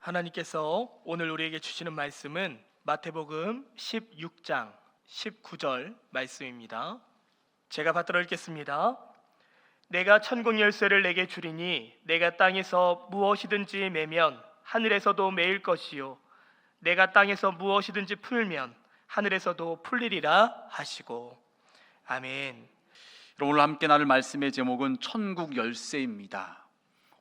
하나님께서 오늘 우리에게 주시는 말씀은 마태복음 16장 19절 말씀입니다. 제가 받들어 읽겠습니다. 내가 천국 열쇠를 내게 주리니 내가 땅에서 무엇이든지 매면 하늘에서도 매일 것이요 내가 땅에서 무엇이든지 풀면 하늘에서도 풀리리라 하시고. 아멘. 오늘 함께 나눌 말씀의 제목은 천국 열쇠입니다.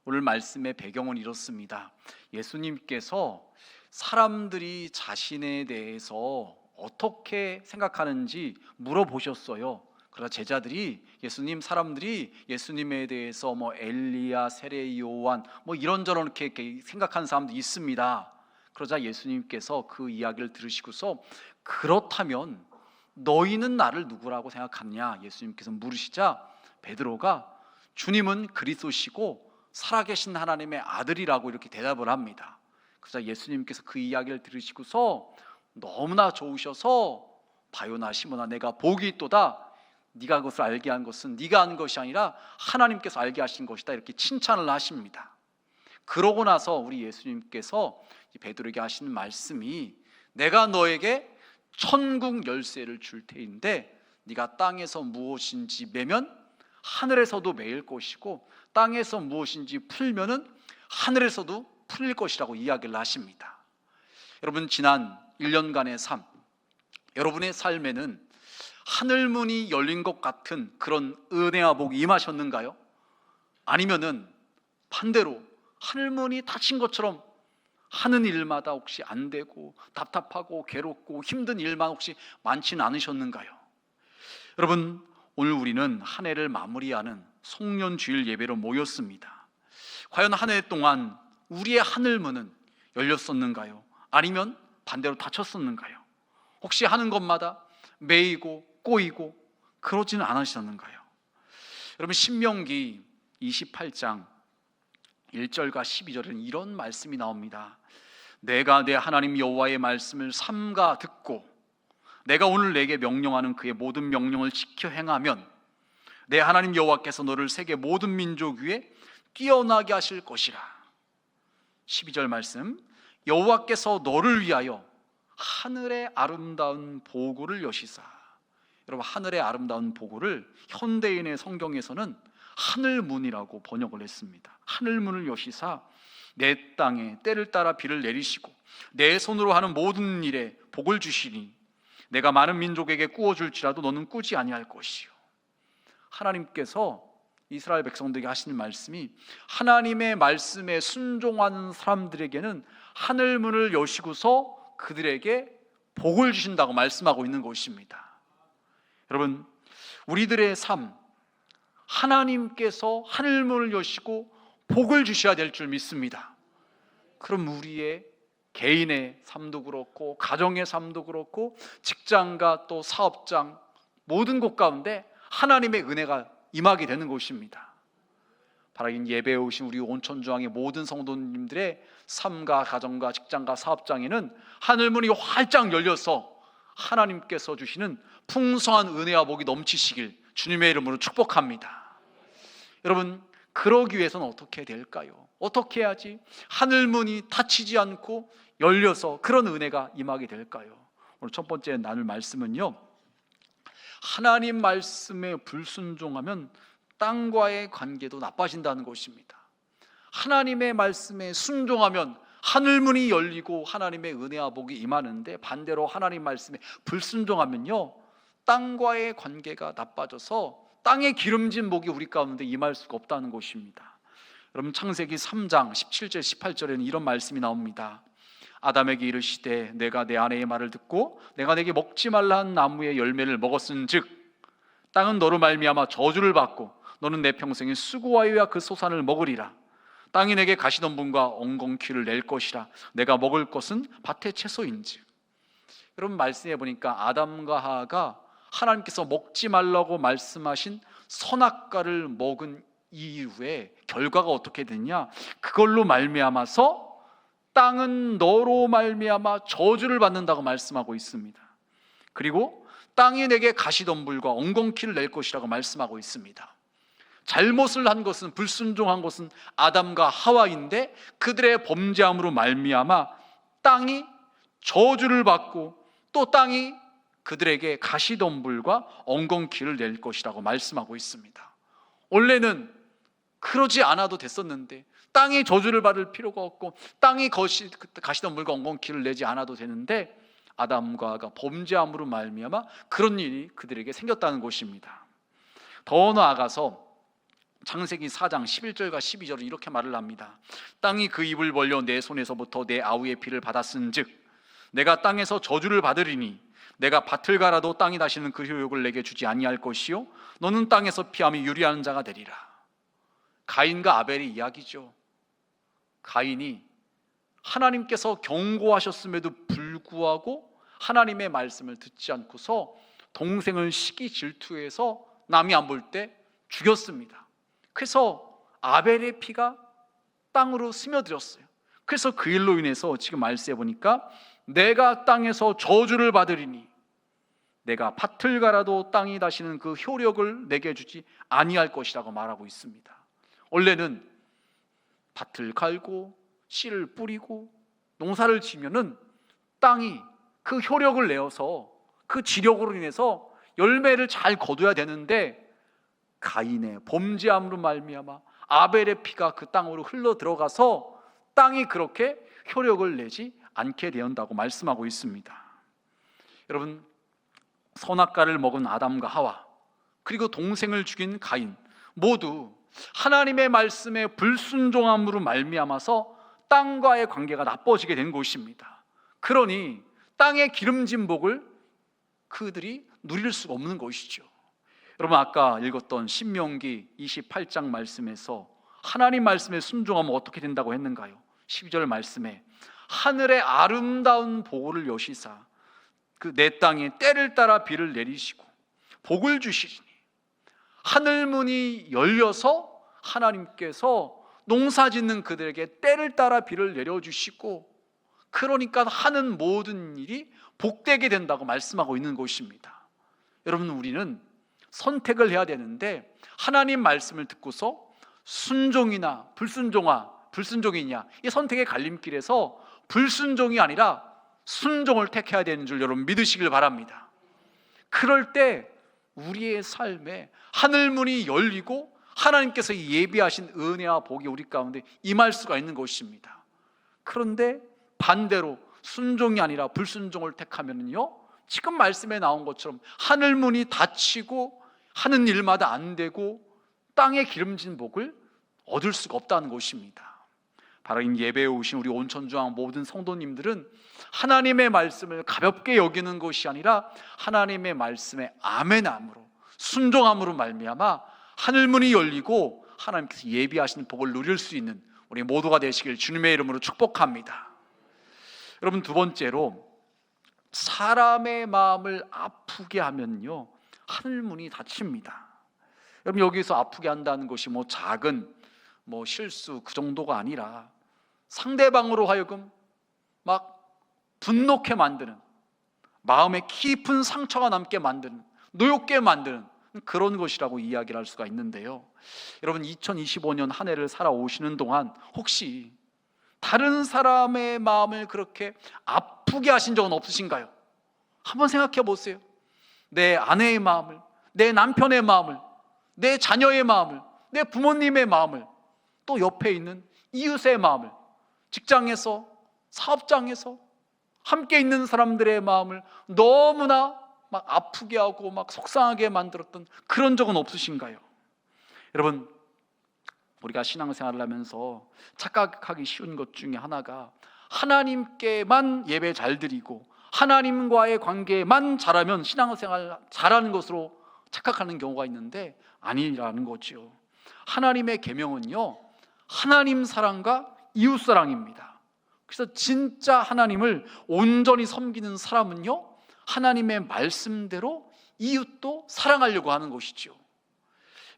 오늘 말씀의 배경은 이렇습니다. 예수님께서 사람들이 자신에 대해서 어떻게 생각하는지 물어보셨어요. 그러나 제자들이 사람들이 예수님에 대해서 엘리야, 세례 요한 이런저런 이렇게 생각하는 사람도 있습니다. 그러자 예수님께서 그 이야기를 들으시고서 그렇다면 너희는 나를 누구라고 생각하냐? 예수님께서 물으시자 베드로가 주님은 그리스도시고 살아계신 하나님의 아들이라고 이렇게 대답을 합니다. 그래서 예수님께서 그 이야기를 들으시고서 너무나 좋으셔서 바요나 시몬아 내가 복이 있도다. 네가 그것을 알게 한 것은 네가 한 것이 아니라 하나님께서 알게 하신 것이다. 이렇게 칭찬을 하십니다. 그러고 나서 우리 예수님께서 베드로에게 하신 말씀이 내가 너에게 천국 열쇠를 줄 테인데 네가 땅에서 무엇인지 매면 하늘에서도 매일 것이고 땅에서 무엇인지 풀면은 하늘에서도 풀릴 것이라고 이야기를 하십니다. 여러분, 지난 1년간의 삶, 여러분의 삶에는 하늘문이 열린 것 같은 그런 은혜와 복이 임하셨는가요? 아니면은 반대로 하늘문이 닫힌 것처럼 하는 일마다 혹시 안 되고 답답하고 괴롭고 힘든 일만 혹시 많지는 않으셨는가요? 여러분, 오늘 우리는 한 해를 마무리하는 송년주일 예배로 모였습니다. 과연 한 해 동안 우리의 하늘문은 열렸었는가요? 아니면 반대로 닫혔었는가요? 혹시 하는 것마다 매이고 꼬이고 그러지는 않으셨는가요? 여러분, 신명기 28장 1절과 12절에는 이런 말씀이 나옵니다. 내가 내 하나님 여호와의 말씀을 삼가 듣고 내가 오늘 내게 명령하는 그의 모든 명령을 지켜 행하면 내 하나님 여호와께서 너를 세계 모든 민족 위에 뛰어나게 하실 것이라. 12절 말씀, 여호와께서 너를 위하여 하늘의 아름다운 보고를 여시사. 여러분, 하늘의 아름다운 보고를 현대인의 성경에서는 하늘문이라고 번역을 했습니다. 하늘문을 여시사 내 땅에 때를 따라 비를 내리시고 내 손으로 하는 모든 일에 복을 주시니 내가 많은 민족에게 꾸어줄지라도 너는 꾸지 아니할 것이요. 하나님께서 이스라엘 백성들에게 하시는 말씀이 하나님의 말씀에 순종하는 사람들에게는 하늘문을 여시고서 그들에게 복을 주신다고 말씀하고 있는 것입니다. 여러분, 우리들의 삶, 하나님께서 하늘문을 여시고 복을 주셔야 될 줄 믿습니다. 그럼 우리의 개인의 삶도 그렇고 가정의 삶도 그렇고 직장과 또 사업장 모든 곳 가운데 하나님의 은혜가 임하게 되는 것입니다. 바라긴 예배에 오신 우리 온천중앙의 모든 성도님들의 삶과 가정과 직장과 사업장에는 하늘문이 활짝 열려서 하나님께서 주시는 풍성한 은혜와 복이 넘치시길 주님의 이름으로 축복합니다. 여러분, 그러기 위해서는 어떻게 될까요? 어떻게 해야지 하늘문이 닫히지 않고 열려서 그런 은혜가 임하게 될까요? 오늘 첫 번째 나눌 말씀은요, 하나님 말씀에 불순종하면 땅과의 관계도 나빠진다는 것입니다. 하나님의 말씀에 순종하면 하늘문이 열리고 하나님의 은혜와 복이 임하는데 반대로 하나님 말씀에 불순종하면요, 땅과의 관계가 나빠져서 땅에 기름진 복이 우리 가운데 임할 수가 없다는 것입니다. 여러분, 창세기 3장 17절 18절에는 이런 말씀이 나옵니다. 아담에게 이르시되 내가 내 아내의 말을 듣고 내가 내게 먹지 말라 한 나무의 열매를 먹었은즉 땅은 너로 말미암아 저주를 받고 너는 내 평생에 수고하여야 그 소산을 먹으리라. 땅이 내게 가시덤분과 엉겅퀴를 낼 것이라. 내가 먹을 것은 밭의 채소인즉. 여러분, 말씀해 보니까 아담과 하와가 하나님께서 먹지 말라고 말씀하신 선악과를 먹은 이후에 결과가 어떻게 됐냐? 그걸로 말미암아서 땅은 너로 말미암아 저주를 받는다고 말씀하고 있습니다. 그리고 땅이 내게 가시덤불과 엉겅퀴를 낼 것이라고 말씀하고 있습니다. 잘못을 한 것은, 불순종한 것은 아담과 하와인데 그들의 범죄함으로 말미암아 땅이 저주를 받고 또 땅이 그들에게 가시덤불과 엉겅퀴를 낼 것이라고 말씀하고 있습니다. 원래는 그러지 않아도 됐었는데, 땅이 저주를 받을 필요가 없고 땅이 가시덤불과 엉겅퀴를 내지 않아도 되는데, 아담과 하와가 범죄함으로 말미암아 그런 일이 그들에게 생겼다는 것입니다. 더 나아가서 창세기 4장 11절과 12절은 이렇게 말을 합니다. 땅이 그 입을 벌려 내 손에서부터 내 아우의 피를 받았은즉 내가 땅에서 저주를 받으리니 내가 밭을 갈아도 땅이 다시는 그 효력을 내게 주지 아니할 것이요 너는 땅에서 피함이 유리한 자가 되리라. 가인과 아벨의 이야기죠. 가인이 하나님께서 경고하셨음에도 불구하고 하나님의 말씀을 듣지 않고서 동생을 시기 질투해서 남이 안 볼 때 죽였습니다. 그래서 아벨의 피가 땅으로 스며들었어요. 그래서 그 일로 인해서 지금 말씀해 보니까 내가 땅에서 저주를 받으리니 내가 밭을 갈아도 땅이 다시는 그 효력을 내게 주지 아니할 것이라고 말하고 있습니다. 원래는 밭을 갈고 씨를 뿌리고 농사를 지면은 땅이 그 효력을 내어서 그 지력으로 인해서 열매를 잘 거둬야 되는데, 가인의 범죄함으로 말미암아 아벨의 피가 그 땅으로 흘러 들어가서 땅이 그렇게 효력을 내지 않게 되었다고 말씀하고 있습니다. 여러분, 선악과를 먹은 아담과 하와 그리고 동생을 죽인 가인 모두 하나님의 말씀에 불순종함으로 말미암아서 땅과의 관계가 나빠지게 된 것입니다. 그러니 땅의 기름진 복을 그들이 누릴 수가 없는 것이죠. 여러분, 아까 읽었던 신명기 28장 말씀에서 하나님 말씀에 순종하면 어떻게 된다고 했는가요? 12절 말씀에 하늘의 아름다운 보고를 여시사 그 내 땅에 때를 따라 비를 내리시고 복을 주시리니, 하늘 문이 열려서 하나님께서 농사 짓는 그들에게 때를 따라 비를 내려주시고, 그러니까 하는 모든 일이 복되게 된다고 말씀하고 있는 것입니다. 여러분, 우리는 선택을 해야 되는데 하나님 말씀을 듣고서 순종이나 불순종이냐, 이 선택의 갈림길에서 불순종이 아니라 순종을 택해야 되는 줄 여러분 믿으시길 바랍니다. 그럴 때 우리의 삶에 하늘문이 열리고 하나님께서 예비하신 은혜와 복이 우리 가운데 임할 수가 있는 것입니다. 그런데 반대로 순종이 아니라 불순종을 택하면요, 지금 말씀에 나온 것처럼 하늘문이 닫히고 하는 일마다 안 되고 땅에 기름진 복을 얻을 수가 없다는 것입니다. 바로 이 예배에 오신 우리 온천중앙 모든 성도님들은 하나님의 말씀을 가볍게 여기는 것이 아니라 하나님의 말씀에 아멘함으로 순종함으로 말미암아 하늘문이 열리고 하나님께서 예비하신 복을 누릴 수 있는 우리 모두가 되시길 주님의 이름으로 축복합니다. 여러분, 두 번째로 사람의 마음을 아프게 하면요, 하늘문이 닫힙니다. 여러분, 여기서 아프게 한다는 것이 작은 실수 그 정도가 아니라 상대방으로 하여금 막 분노케 만드는, 마음에 깊은 상처가 남게 만드는, 노엽게 만드는 그런 것이라고 이야기를 할 수가 있는데요. 여러분, 2025년 한 해를 살아오시는 동안 혹시 다른 사람의 마음을 그렇게 아프게 하신 적은 없으신가요? 한번 생각해 보세요. 내 아내의 마음을, 내 남편의 마음을, 내 자녀의 마음을, 내 부모님의 마음을, 또 옆에 있는 이웃의 마음을, 직장에서, 사업장에서 함께 있는 사람들의 마음을 너무나 막 아프게 하고 막 속상하게 만들었던 그런 적은 없으신가요? 여러분, 우리가 신앙생활을 하면서 착각하기 쉬운 것 중에 하나가 하나님께만 예배 잘 드리고 하나님과의 관계만 잘하면 신앙생활 잘하는 것으로 착각하는 경우가 있는데 아니라는 거죠. 하나님의 계명은요, 하나님 사랑과 이웃 사랑입니다. 그래서 진짜 하나님을 온전히 섬기는 사람은요, 하나님의 말씀대로 이웃도 사랑하려고 하는 것이죠.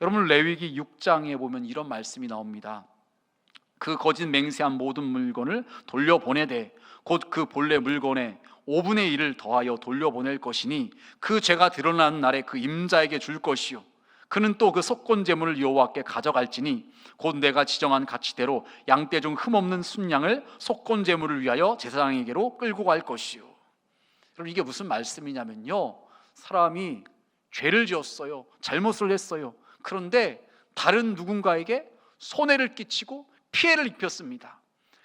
여러분, 레위기 6장에 보면 이런 말씀이 나옵니다. 그 거짓 맹세한 모든 물건을 돌려보내되 곧 그 본래 물건의 5분의 1을 더하여 돌려보낼 것이니 그 죄가 드러나는 날에 그 임자에게 줄 것이요 그는 또 그 속건 제물을 여호와께 가져갈지니 곧 내가 지정한 가치대로 양떼 중 흠없는 순양을 속건 제물을 위하여 제사장에게로 끌고 갈 것이요. 그럼 이게 무슨 말씀이냐면요, 사람이 죄를 지었어요. 잘못을 했어요. 그런데 다른 누군가에게 손해를 끼치고 피해를 입혔습니다.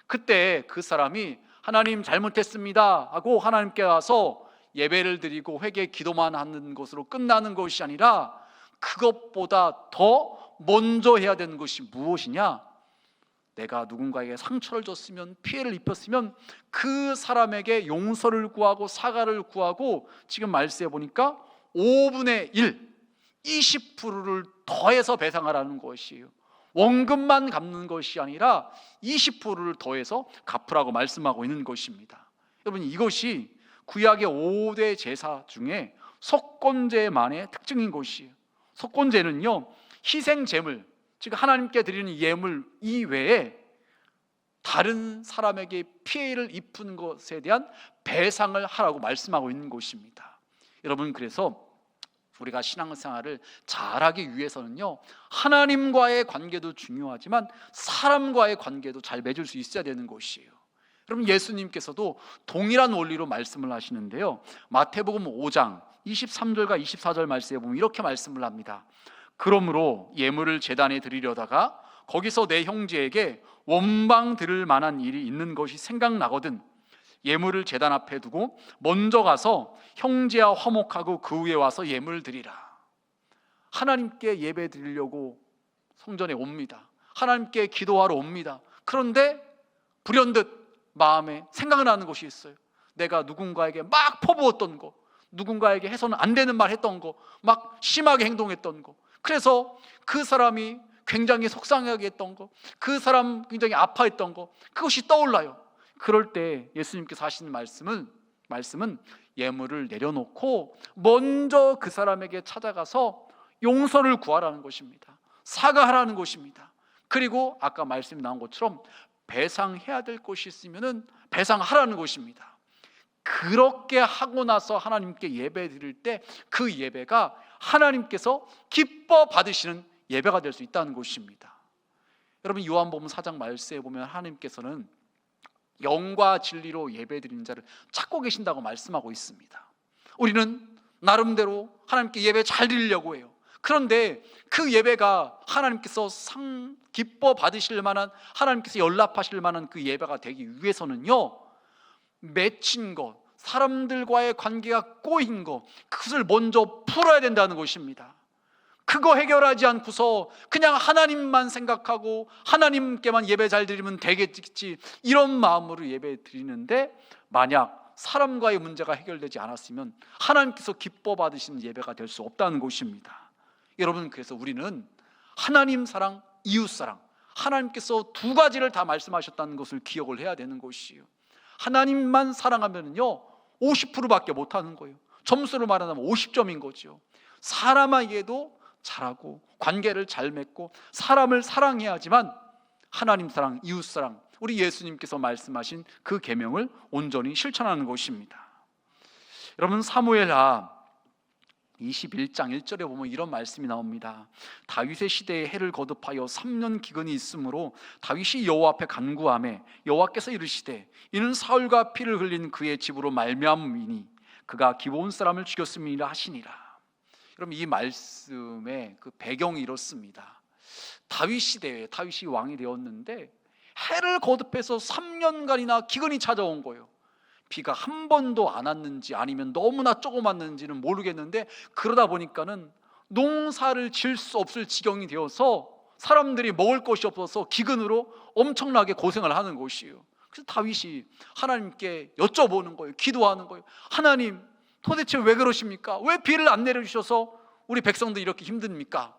그때 그 사람이 하나님 잘못했습니다 하고 하나님께 와서 예배를 드리고 회개 기도만 하는 것으로 끝나는 것이 아니라 그것보다 더 먼저 해야 되는 것이 무엇이냐? 내가 누군가에게 상처를 줬으면, 피해를 입혔으면 그 사람에게 용서를 구하고 사과를 구하고, 지금 말씀해 보니까 5분의 1, 20%를 더해서 배상하라는 것이에요. 원금만 갚는 것이 아니라 20%를 더해서 갚으라고 말씀하고 있는 것입니다. 여러분, 이것이 구약의 5대 제사 중에 속건제만의 특징인 것이에요. 속건제는요, 희생 제물, 즉 하나님께 드리는 예물 이외에 다른 사람에게 피해를 입은 것에 대한 배상을 하라고 말씀하고 있는 것입니다. 여러분, 그래서 우리가 신앙생활을 잘하기 위해서는요, 하나님과의 관계도 중요하지만 사람과의 관계도 잘 맺을 수 있어야 되는 것이에요. 여러분, 예수님께서도 동일한 원리로 말씀을 하시는데요, 마태복음 5장 23절과 24절 말씀에 보면 이렇게 말씀을 합니다. 그러므로 예물을 제단에 드리려다가 거기서 내 형제에게 원방 들을 만한 일이 있는 것이 생각나거든 예물을 제단 앞에 두고 먼저 가서 형제와 화목하고 그 후에 와서 예물을 드리라. 하나님께 예배 드리려고 성전에 옵니다. 하나님께 기도하러 옵니다. 그런데 불현듯 마음에 생각나는 것이 있어요. 내가 누군가에게 막 퍼부었던 거, 누군가에게 해서는 안 되는 말 했던 거, 막 심하게 행동했던 거, 그래서 그 사람이 굉장히 속상하게 했던 거, 그 사람 굉장히 아파했던 거, 그것이 떠올라요. 그럴 때 예수님께서 하시는 말씀은 예물을 내려놓고 먼저 그 사람에게 찾아가서 용서를 구하라는 것입니다. 사과하라는 것입니다. 그리고 아까 말씀이 나온 것처럼 배상해야 될 것이 있으면 배상하라는 것입니다. 그렇게 하고 나서 하나님께 예배 드릴 때 그 예배가 하나님께서 기뻐 받으시는 예배가 될 수 있다는 것입니다. 여러분, 요한복음 4장 말씀에 보면 하나님께서는 영과 진리로 예배 드리는 자를 찾고 계신다고 말씀하고 있습니다. 우리는 나름대로 하나님께 예배 잘 드리려고 해요. 그런데 그 예배가 하나님께서 기뻐 받으실 만한, 하나님께서 연락하실 만한 그 예배가 되기 위해서는요, 맺힌 것, 사람들과의 관계가 꼬인 것, 그것을 먼저 풀어야 된다는 것입니다. 그거 해결하지 않고서 그냥 하나님만 생각하고 하나님께만 예배 잘 드리면 되겠지, 이런 마음으로 예배 드리는데 만약 사람과의 문제가 해결되지 않았으면 하나님께서 기뻐 받으시는 예배가 될 수 없다는 것입니다. 여러분, 그래서 우리는 하나님 사랑, 이웃 사랑, 하나님께서 두 가지를 다 말씀하셨다는 것을 기억을 해야 되는 것이에요. 하나님만 사랑하면요 50%밖에 못하는 거예요. 점수로 말하면 50점인 거죠. 사람에게도 잘하고 관계를 잘 맺고 사람을 사랑해야지만 하나님 사랑, 이웃 사랑, 우리 예수님께서 말씀하신 그 계명을 온전히 실천하는 것입니다. 여러분, 사무엘하 21장 1절에 보면 이런 말씀이 나옵니다. 다윗의 시대에 해를 거듭하여 3년 기근이 있으므로 다윗이 여호와 앞에 간구하매 여호와께서 이르시되 이는 사울과 피를 흘린 그의 집으로 말미암음이니 그가 기브온 사람을 죽였음이라 하시니라. 여러분, 이 말씀의 그 배경이 이렇습니다. 다윗 시대에 다윗이 왕이 되었는데 해를 거듭해서 3년간이나 기근이 찾아온 거예요. 비가 한 번도 안 왔는지 아니면 너무나 조금 왔는지는 모르겠는데 그러다 보니까는 농사를 지을 수 없을 지경이 되어서 사람들이 먹을 것이 없어서 기근으로 엄청나게 고생을 하는 것이에요. 그래서 다윗이 하나님께 여쭤보는 거예요. 기도하는 거예요. 하나님, 도대체 왜 그러십니까? 왜 비를 안 내려주셔서 우리 백성들이 이렇게 힘듭니까?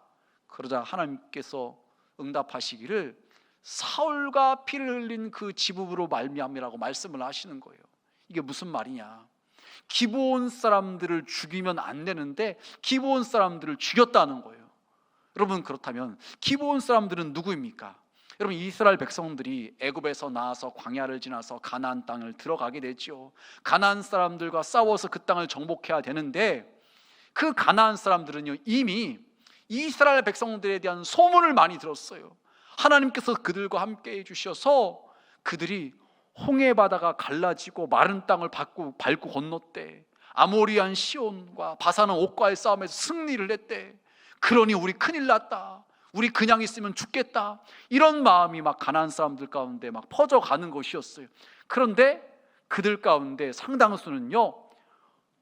그러자 하나님께서 응답하시기를 사울과 피를 흘린 그 지부로 말미암이라고 말씀을 하시는 거예요. 이게 무슨 말이냐? 기브온 사람들을 죽이면 안 되는데 기브온 사람들을 죽였다는 거예요. 여러분, 그렇다면 기브온 사람들은 누구입니까? 여러분, 이스라엘 백성들이 애굽에서 나와서 광야를 지나서 가나안 땅을 들어가게 되죠. 가나안 사람들과 싸워서 그 땅을 정복해야 되는데 그 가나안 사람들은요 이미 이스라엘 백성들에 대한 소문을 많이 들었어요. 하나님께서 그들과 함께 해주셔서 그들이 홍해 바다가 갈라지고 마른 땅을 밟고 건넜대. 아모리안 시온과 바사는 옥과의 싸움에서 승리를 했대. 그러니 우리 큰일 났다, 우리 그냥 있으면 죽겠다, 이런 마음이 막 가나안 사람들 가운데 막 퍼져가는 것이었어요. 그런데 그들 가운데 상당수는요,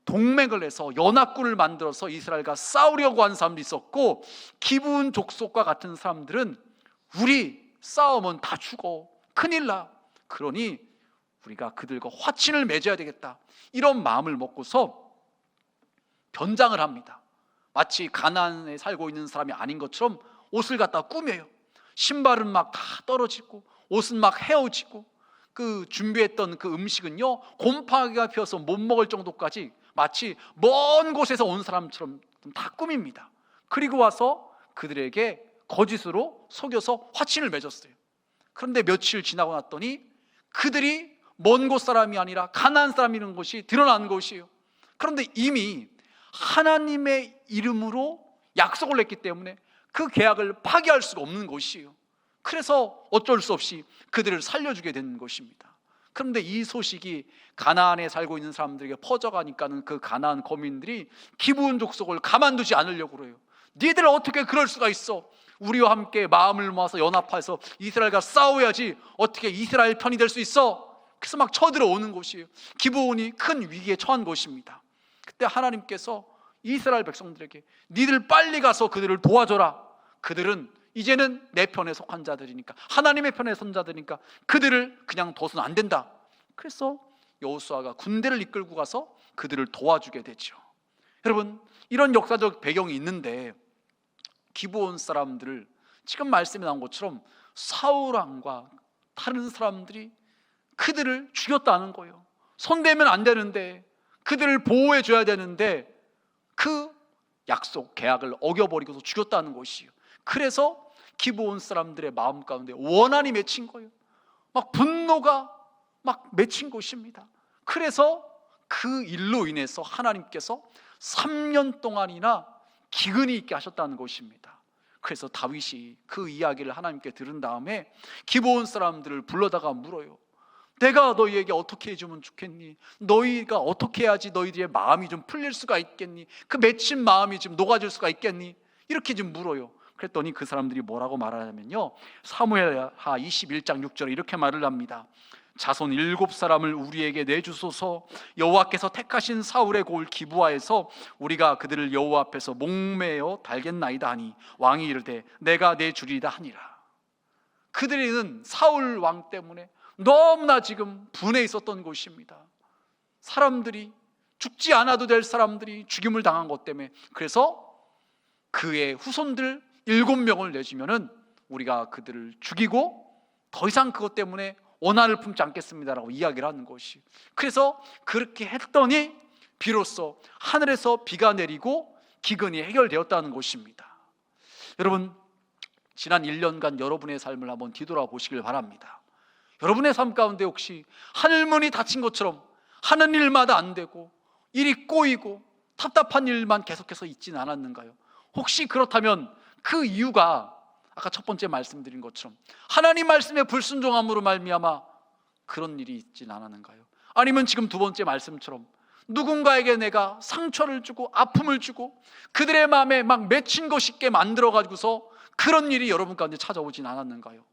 동맹을 해서 연합군을 만들어서 이스라엘과 싸우려고 하는 사람도 있었고, 기브온 족속과 같은 사람들은 우리 싸우면 다 죽어, 큰일 나, 그러니 우리가 그들과 화친을 맺어야 되겠다, 이런 마음을 먹고서 변장을 합니다. 마치 가나안에 살고 있는 사람이 아닌 것처럼 옷을 갖다 꾸며요. 신발은 막 다 떨어지고 옷은 막 헤어지고, 그 준비했던 그 음식은요, 곰팡이가 피어서 못 먹을 정도까지 마치 먼 곳에서 온 사람처럼 다 꾸밉니다. 그리고 와서 그들에게 거짓으로 속여서 화친을 맺었어요. 그런데 며칠 지나고 났더니 그들이 먼 곳 사람이 아니라 가나안 사람이라는 것이 드러난 것이에요. 그런데 이미 하나님의 이름으로 약속을 했기 때문에 그 계약을 파기할 수가 없는 것이에요. 그래서 어쩔 수 없이 그들을 살려주게 되는 것입니다. 그런데 이 소식이 가나안에 살고 있는 사람들에게 퍼져가니까는 그 가나안 거민들이 기브온 족속을 가만두지 않으려고 그래요. 니들 어떻게 그럴 수가 있어? 우리와 함께 마음을 모아서 연합해서 이스라엘과 싸워야지 어떻게 이스라엘 편이 될 수 있어? 그래서 막 쳐들어오는 것이에요. 기브온이 큰 위기에 처한 것입니다. 그때 하나님께서 이스라엘 백성들에게 니들 빨리 가서 그들을 도와줘라. 그들은 이제는 내 편에 속한 자들이니까, 하나님의 편에 선 자들이니까 그들을 그냥 둬서는 안 된다. 그래서 여호수아가 군대를 이끌고 가서 그들을 도와주게 되죠. 여러분, 이런 역사적 배경이 있는데 기브온 사람들을 지금 말씀에 나온 것처럼 사울 왕과 다른 사람들이 그들을 죽였다는 거예요. 손대면 안 되는데, 그들을 보호해 줘야 되는데 그 약속, 계약을 어겨버리고서 죽였다는 것이에요. 그래서 기브온 사람들의 마음 가운데 원한이 맺힌 거예요. 막 분노가 막 맺힌 것입니다. 그래서 그 일로 인해서 하나님께서 3년 동안이나 기근이 있게 하셨다는 것입니다. 그래서 다윗이 그 이야기를 하나님께 들은 다음에 기브온 사람들을 불러다가 물어요. 내가 너희에게 어떻게 해주면 좋겠니? 너희가 어떻게 해야지 너희들의 마음이 좀 풀릴 수가 있겠니? 그 맺힌 마음이 좀 녹아질 수가 있겠니? 이렇게 좀 물어요. 그랬더니 그 사람들이 뭐라고 말하냐면요, 사무엘하 21장 6절에 이렇게 말을 합니다. 자손 7사람을 우리에게 내주소서. 여호와께서 택하신 사울의 고을 기브아에서 우리가 그들을 여호와 앞에서 목매어 달겠나이다 하니 왕이 이르되 내가 내주리이다 하니라. 그들은 사울 왕 때문에 너무나 지금 분해 있었던 것입니다. 사람들이, 죽지 않아도 될 사람들이 죽임을 당한 것 때문에, 그래서 그의 후손들 7명을 내주면은 우리가 그들을 죽이고 더 이상 그것 때문에 원한을 품지 않겠습니다라고 이야기를 하는 것이. 그래서 그렇게 했더니 비로소 하늘에서 비가 내리고 기근이 해결되었다는 것입니다. 여러분, 지난 1년간 여러분의 삶을 한번 뒤돌아보시길 바랍니다. 여러분의 삶 가운데 혹시 하늘문이 닫힌 것처럼 하는 일마다 안 되고 일이 꼬이고 답답한 일만 계속해서 있지는 않았는가요? 혹시 그렇다면 그 이유가 아까 첫 번째 말씀드린 것처럼 하나님 말씀에 불순종함으로 말미암아 그런 일이 있지는 않았는가요? 아니면 지금 두 번째 말씀처럼 누군가에게 내가 상처를 주고 아픔을 주고 그들의 마음에 막 맺힌 것이 있게 만들어가지고서 그런 일이 여러분 가운데 찾아오진 않았는가요?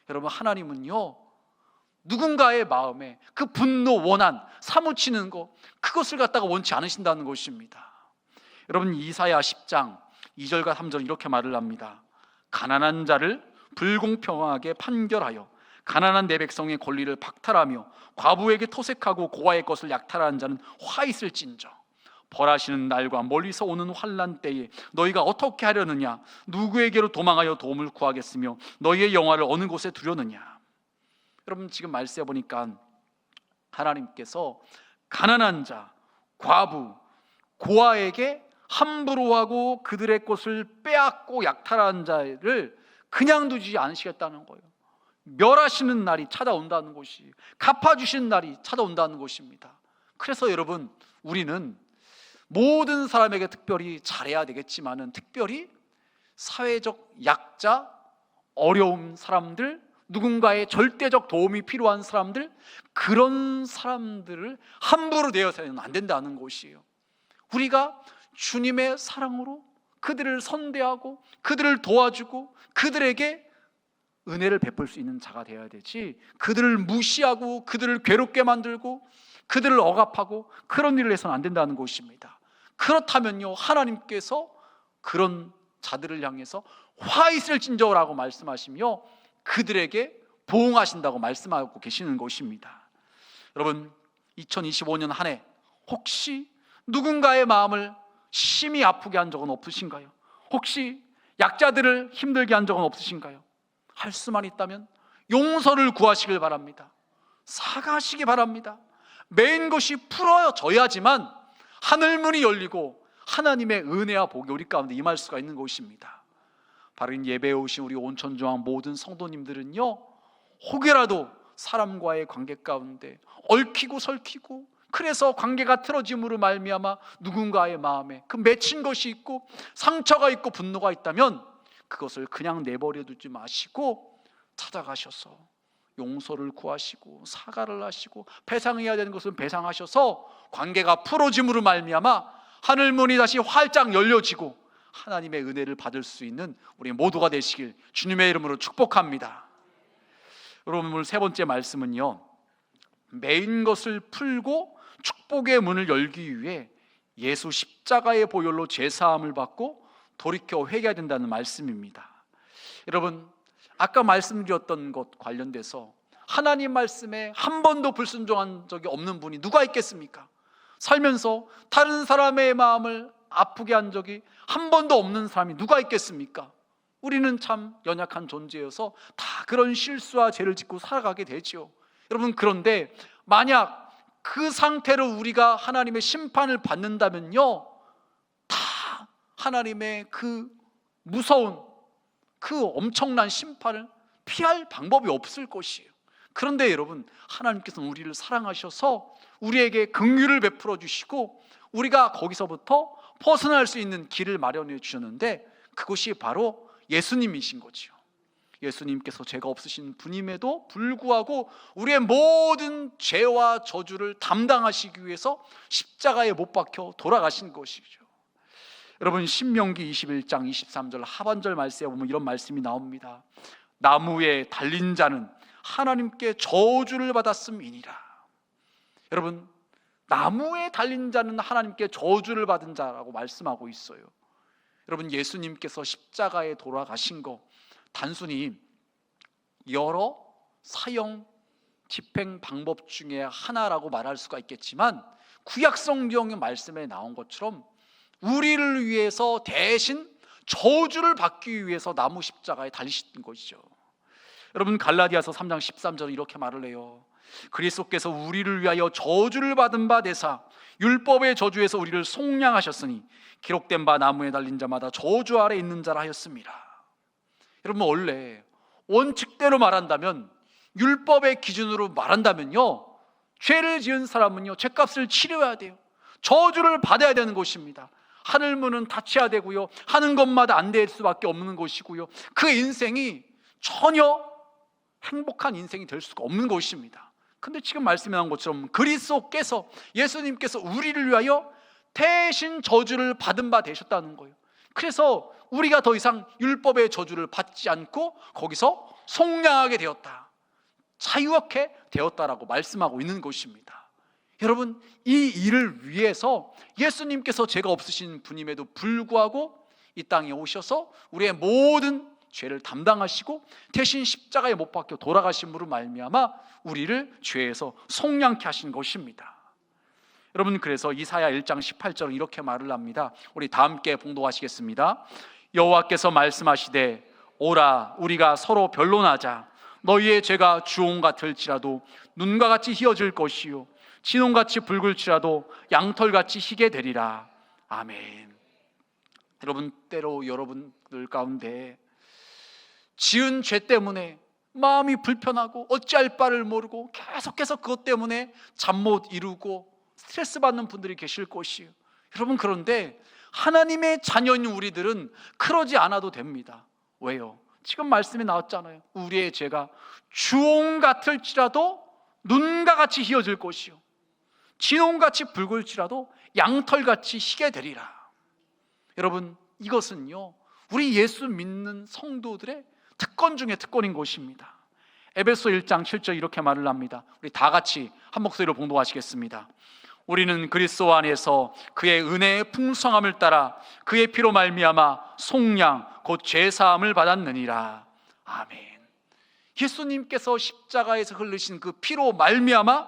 여러분, 하나님은요, 누군가의 마음에 그 분노, 원한, 사무치는 것, 그것을 갖다가 원치 않으신다는 것입니다. 여러분, 이사야 10장 2절과 3절은 이렇게 말을 합니다. 가난한 자를 불공평하게 판결하여 가난한 내 백성의 권리를 박탈하며 과부에게 토색하고 고아의 것을 약탈하는 자는 화 있을진저. 벌하시는 날과 멀리서 오는 환난 때에 너희가 어떻게 하려느냐? 누구에게로 도망하여 도움을 구하겠으며 너희의 영화를 어느 곳에 두려느냐? 여러분, 지금 말씀해 보니까 하나님께서 가난한 자, 과부, 고아에게 함부로 하고 그들의 것을 빼앗고 약탈한 자를 그냥 두지 않으시겠다는 거예요. 멸하시는 날이 찾아온다는 것이, 갚아주시는 날이 찾아온다는 것입니다. 그래서 여러분, 우리는 모든 사람에게 특별히 잘해야 되겠지만은 특별히 사회적 약자, 어려운 사람들, 누군가의 절대적 도움이 필요한 사람들, 그런 사람들을 함부로 내어서는 안 된다는 것이에요. 우리가 주님의 사랑으로 그들을 선대하고 그들을 도와주고 그들에게 은혜를 베풀 수 있는 자가 되어야 되지, 그들을 무시하고 그들을 괴롭게 만들고 그들을 억압하고 그런 일을 해서는 안 된다는 것입니다. 그렇다면요, 하나님께서 그런 자들을 향해서 화 있을진저라고 말씀하시며 그들에게 보응하신다고 말씀하고 계시는 것입니다. 여러분, 2025년 한 해 혹시 누군가의 마음을 심히 아프게 한 적은 없으신가요? 혹시 약자들을 힘들게 한 적은 없으신가요? 할 수만 있다면 용서를 구하시길 바랍니다. 사과하시기 바랍니다. 매인 것이 풀어져야지만 하늘문이 열리고 하나님의 은혜와 복이 우리 가운데 임할 수가 있는 것입니다. 바른 예배에 오신 우리 온천중앙 모든 성도님들은요, 혹여라도 사람과의 관계 가운데 얽히고 설키고 그래서 관계가 틀어짐으로 말미암아 누군가의 마음에 그 맺힌 것이 있고 상처가 있고 분노가 있다면 그것을 그냥 내버려 두지 마시고 찾아가셔서 용서를 구하시고 사과를 하시고 배상해야 되는 것은 배상하셔서 관계가 풀어짐으로 말미암아 하늘문이 다시 활짝 열려지고 하나님의 은혜를 받을 수 있는 우리 모두가 되시길 주님의 이름으로 축복합니다. 여러분, 오늘 세 번째 말씀은요, 매인 것을 풀고 축복의 문을 열기 위해 예수 십자가의 보혈로 죄사함을 받고 돌이켜 회개해야 된다는 말씀입니다. 여러분, 아까 말씀드렸던 것 관련돼서 하나님 말씀에 한 번도 불순종한 적이 없는 분이 누가 있겠습니까? 살면서 다른 사람의 마음을 아프게 한 적이 한 번도 없는 사람이 누가 있겠습니까? 우리는 참 연약한 존재여서 다 그런 실수와 죄를 짓고 살아가게 되죠. 여러분, 그런데 만약 그 상태로 우리가 하나님의 심판을 받는다면요, 다 하나님의 그 무서운 그 엄청난 심판을 피할 방법이 없을 것이에요. 그런데 여러분, 하나님께서는 우리를 사랑하셔서 우리에게 긍휼을 베풀어 주시고 우리가 거기서부터 벗어날 수 있는 길을 마련해 주셨는데 그것이 바로 예수님이신 거지요. 예수님께서 죄가 없으신 분임에도 불구하고 우리의 모든 죄와 저주를 담당하시기 위해서 십자가에 못 박혀 돌아가신 것이죠. 여러분, 신명기 21장 23절 하반절 말씀에 보면 이런 말씀이 나옵니다. 나무에 달린 자는 하나님께 저주를 받았음이니라. 여러분, 나무에 달린 자는 하나님께 저주를 받은 자라고 말씀하고 있어요. 여러분, 예수님께서 십자가에 돌아가신 거 단순히 여러 사형 집행 방법 중에 하나라고 말할 수가 있겠지만 구약 성경의 말씀에 나온 것처럼 우리를 위해서 대신 저주를 받기 위해서 나무 십자가에 달리신 것이죠. 여러분, 갈라디아서 3장 13절에 이렇게 말을 해요. 그리스도께서 우리를 위하여 저주를 받은 바 되사 율법의 저주에서 우리를 속량하셨으니 기록된 바 나무에 달린 자마다 저주 아래 있는 자라 하였습니다. 여러분, 원래 원칙대로 말한다면, 율법의 기준으로 말한다면요, 죄를 지은 사람은요 죄값을 치러야 돼요. 저주를 받아야 되는 것입니다. 하늘문은 닫혀야 되고요, 하는 것마다 안 될 수밖에 없는 것이고요, 그 인생이 전혀 행복한 인생이 될 수가 없는 것입니다. 근데 지금 말씀해 나온 것처럼 그리스도께서, 예수님께서 우리를 위하여 대신 저주를 받은 바 되셨다는 거예요. 그래서 우리가 더 이상 율법의 저주를 받지 않고 거기서 속량하게 되었다, 자유하게 되었다라고 말씀하고 있는 것입니다. 여러분, 이 일을 위해서 예수님께서 죄가 없으신 분임에도 불구하고 이 땅에 오셔서 우리의 모든 죄를 담당하시고 대신 십자가에 못 박혀 돌아가심으로 말미암아 우리를 죄에서 속량케 하신 것입니다. 여러분, 그래서 이사야 1장 18절은 이렇게 말을 합니다. 우리 다 함께 봉독하시겠습니다. 여호와께서 말씀하시되 오라, 우리가 서로 변론하자. 너희의 죄가 주홍 같을지라도 눈과 같이 희어질 것이요 진홍같이 붉을지라도 양털같이 희게 되리라. 아멘. 여러분, 때로 여러분들 가운데 지은 죄 때문에 마음이 불편하고 어찌할 바를 모르고 계속해서 그것 때문에 잠 못 이루고 스트레스 받는 분들이 계실 것이에요. 여러분, 그런데 하나님의 자녀인 우리들은 그러지 않아도 됩니다. 왜요? 지금 말씀이 나왔잖아요. 우리의 죄가 주홍 같을지라도 눈과 같이 희어질 것이요 진홍같이 붉을지라도 양털같이 희게 되리라. 여러분, 이것은요 우리 예수 믿는 성도들의 특권 중에 특권인 것입니다. 에베소 1장 7절 이렇게 말을 합니다. 우리 다 같이 한 목소리로 봉독하시겠습니다. 우리는 그리스도 안에서 그의 은혜의 풍성함을 따라 그의 피로 말미암아 속량 곧 죄사함을 받았느니라. 아멘. 예수님께서 십자가에서 흘리신 그 피로 말미암아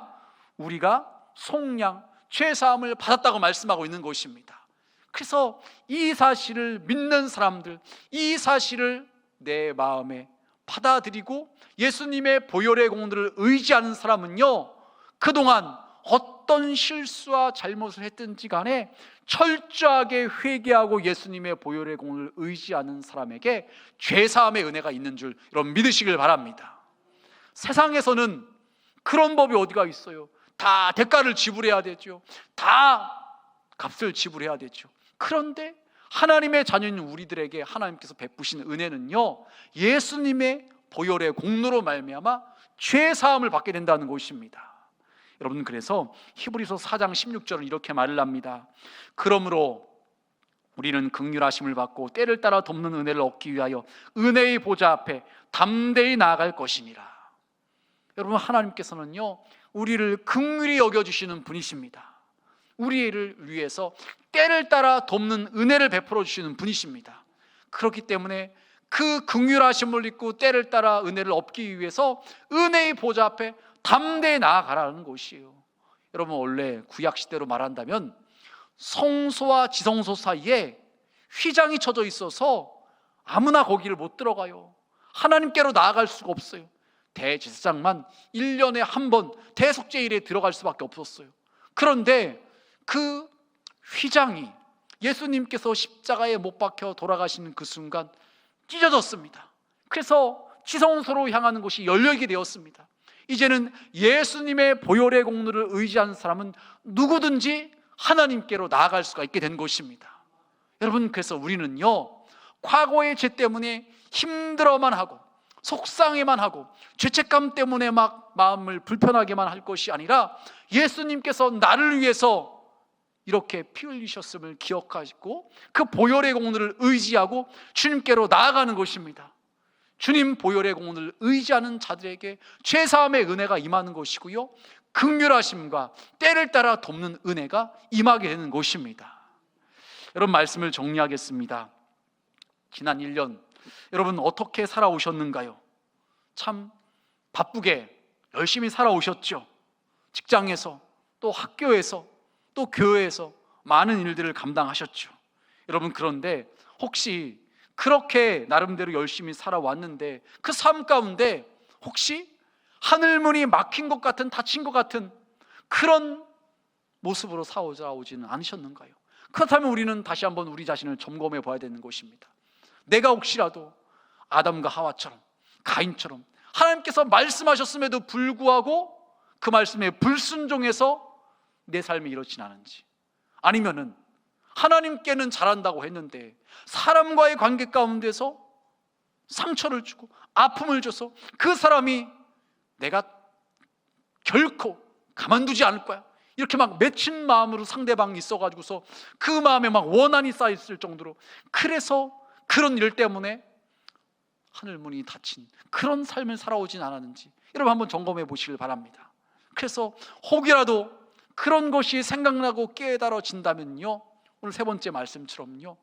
우리가 속량 죄사함을 받았다고 말씀하고 있는 것입니다. 그래서 이 사실을 믿는 사람들, 이 사실을 내 마음에 받아들이고 예수님의 보혈의 공로를 의지하는 사람은요 그동안 어떤 실수와 잘못을 했든지 간에 철저하게 회개하고 예수님의 보혈의 공로를 의지하는 사람에게 죄사함의 은혜가 있는 줄 여러분 믿으시길 바랍니다. 세상에서는 그런 법이 어디가 있어요? 다 대가를 지불해야 되죠. 다 값을 지불해야 되죠. 그런데 하나님의 자녀인 우리들에게 하나님께서 베푸신 은혜는요 예수님의 보혈의 공로로 말미암아 죄 사함을 받게 된다는 것입니다. 여러분, 그래서 히브리서 4장 16절은 이렇게 말을 합니다. 그러므로 우리는 긍휼하심을 받고 때를 따라 돕는 은혜를 얻기 위하여 은혜의 보좌 앞에 담대히 나아갈 것이니라. 여러분, 하나님께서는요 우리를 긍휼히 여겨주시는 분이십니다. 우리를 위해서 때를 따라 돕는 은혜를 베풀어 주시는 분이십니다. 그렇기 때문에 그 긍휼하심을 입고 때를 따라 은혜를 얻기 위해서 은혜의 보좌 앞에 담대히 나아가라는 것이에요. 여러분, 원래 구약시대로 말한다면 성소와 지성소 사이에 휘장이 쳐져 있어서 아무나 거기를 못 들어가요. 하나님께로 나아갈 수가 없어요. 대제사장만 1년에 한 번 대속죄일에 들어갈 수밖에 없었어요. 그런데 그 휘장이 예수님께서 십자가에 못 박혀 돌아가시는 그 순간 찢어졌습니다. 그래서 지성소로 향하는 곳이 열리게 되었습니다. 이제는 예수님의 보혈의 공로를 의지하는 사람은 누구든지 하나님께로 나아갈 수가 있게 된 것입니다. 여러분, 그래서 우리는요 과거의 죄 때문에 힘들어만 하고 속상해만 하고 죄책감 때문에 막 마음을 불편하게만 할 것이 아니라 예수님께서 나를 위해서 이렇게 피 흘리셨음을 기억하시고 그 보혈의 공로를 의지하고 주님께로 나아가는 것입니다. 주님 보혈의 공로를 의지하는 자들에게 죄사함의 은혜가 임하는 것이고요 긍휼하심과 때를 따라 돕는 은혜가 임하게 되는 것입니다. 여러분, 말씀을 정리하겠습니다. 지난 1년 여러분 어떻게 살아오셨는가요? 참 바쁘게 열심히 살아오셨죠. 직장에서 또 학교에서 또 교회에서 많은 일들을 감당하셨죠. 여러분, 그런데 혹시 그렇게 나름대로 열심히 살아왔는데 그 삶 가운데 혹시 하늘문이 막힌 것 같은, 닫힌 것 같은 그런 모습으로 살아오지는 않으셨는가요? 그렇다면 우리는 다시 한번 우리 자신을 점검해 봐야 되는 것입니다. 내가 혹시라도 아담과 하와처럼, 가인처럼 하나님께서 말씀하셨음에도 불구하고 그 말씀에 불순종해서 내 삶이 이렇진 않은지, 아니면은 하나님께는 잘한다고 했는데 사람과의 관계 가운데서 상처를 주고 아픔을 줘서 그 사람이 내가 결코 가만두지 않을 거야 이렇게 막 맺힌 마음으로 상대방이 있어가지고서 그 마음에 막 원한이 쌓였을 정도로, 그래서 그런 일 때문에 하늘문이 닫힌 그런 삶을 살아오진 않았는지 여러분 한번 점검해 보시길 바랍니다. 그래서 혹이라도 그런 것이 생각나고 깨달아진다면요 오늘 세 번째 말씀처럼요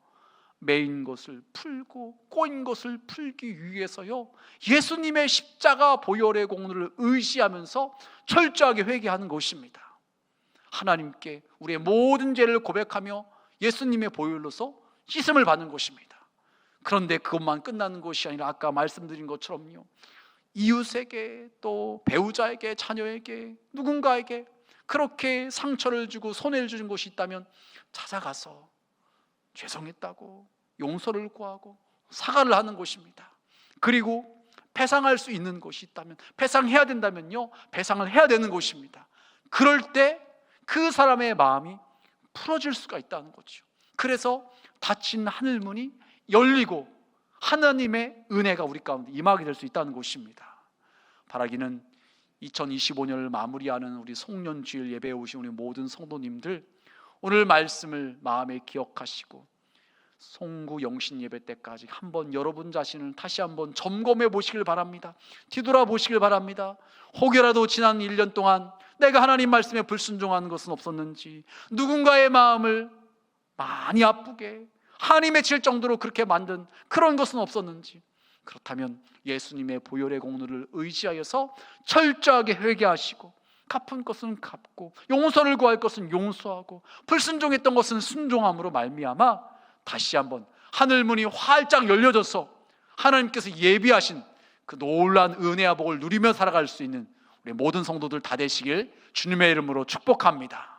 매인 것을 풀고 꼬인 것을 풀기 위해서요 예수님의 십자가 보혈의 공로를 의지하면서 철저하게 회개하는 것입니다. 하나님께 우리의 모든 죄를 고백하며 예수님의 보혈로서 씻음을 받는 것입니다. 그런데 그것만 끝나는 것이 아니라 아까 말씀드린 것처럼요 이웃에게 또 배우자에게 자녀에게 누군가에게 그렇게 상처를 주고 손해를 주는 것이 있다면 찾아가서 죄송했다고 용서를 구하고 사과를 하는 것입니다. 그리고 배상할 수 있는 것이 있다면 배상해야 된다면요 배상을 해야 되는 것입니다. 그럴 때 그 사람의 마음이 풀어질 수가 있다는 거죠. 그래서 닫힌 하늘문이 열리고 하나님의 은혜가 우리 가운데 임하게 될 수 있다는 것입니다. 바라기는 2025년을 마무리하는 우리 송년주일 예배에 오신 우리 모든 성도님들, 오늘 말씀을 마음에 기억하시고 송구 영신 예배 때까지 한번 여러분 자신을 다시 한번 점검해 보시길 바랍니다. 뒤돌아 보시길 바랍니다. 혹여라도 지난 1년 동안 내가 하나님 말씀에 불순종한 것은 없었는지, 누군가의 마음을 많이 아프게 한이 맺힐 정도로 그렇게 만든 그런 것은 없었는지, 그렇다면 예수님의 보혈의 공로를 의지하여서 철저하게 회개하시고 갚은 것은 갚고 용서를 구할 것은 용서하고 불순종했던 것은 순종함으로 말미암아 다시 한번 하늘문이 활짝 열려져서 하나님께서 예비하신 그 놀라운 은혜와 복을 누리며 살아갈 수 있는 우리 모든 성도들 다 되시길 주님의 이름으로 축복합니다.